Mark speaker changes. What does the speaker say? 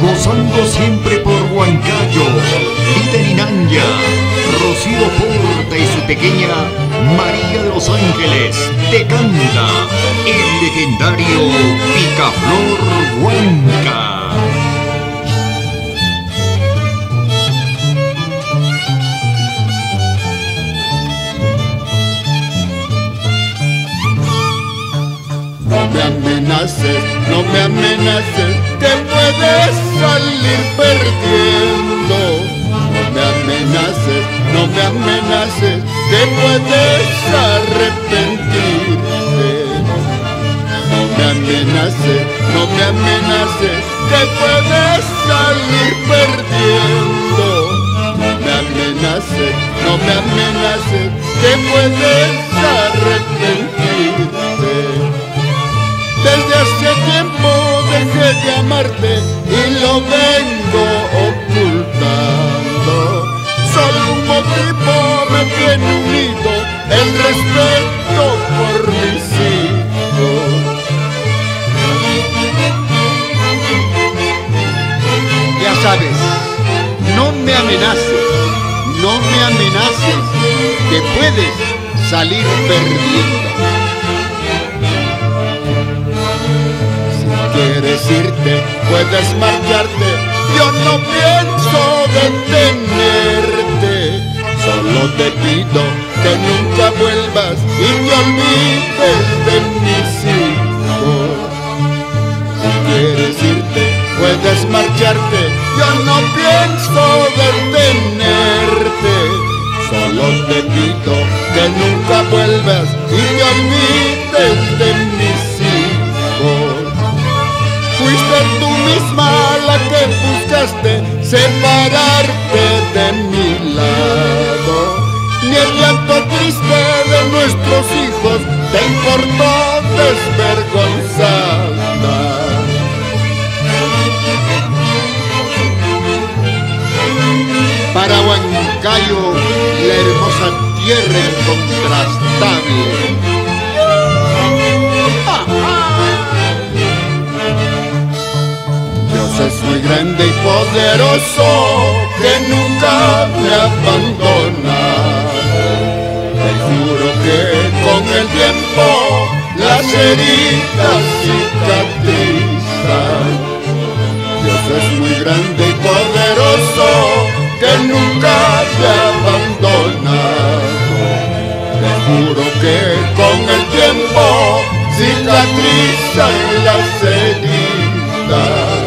Speaker 1: gozando siempre por Huancayo, Lita Ninanya, Rocío Porta y su pequeña María de los Ángeles, te canta el legendario Picaflor Huanca.
Speaker 2: No me amenaces, no me amenaces, que puedes salir perdiendo. No me amenaces, no me amenaces, que puedes arrepentirte. No me amenaces, no me amenaces, que puedes salir perdiendo. No me amenaces, no me amenaces, que puedes arrepentirte. Desde hace tiempo dejé de amarte y lo vengo ocultando. Solo un motivo me tiene unido, el respeto por mis hijos.
Speaker 3: Ya sabes, no me amenaces, no me amenaces, que puedes salir perdiendo.
Speaker 2: Quieres irte, puedes marcharte, yo no pienso detenerte. Solo te pido que nunca vuelvas y te olvides de mis hijos. Si quieres irte, puedes marcharte, yo no pienso detenerte. Solo te pido que nunca vuelvas y te olvides de mis hijos. Fuiste tú misma la que buscaste separarte de mi lado. Ni el llanto triste de nuestros hijos te importó desvergonzada.
Speaker 3: Para Huancayo, la hermosa tierra incontrastable.
Speaker 2: Es muy grande y poderoso que nunca me abandona. Te juro que con el tiempo las heridas cicatrizan. Dios es muy grande y poderoso que nunca me abandona. Te juro que con el tiempo cicatrizan las heridas.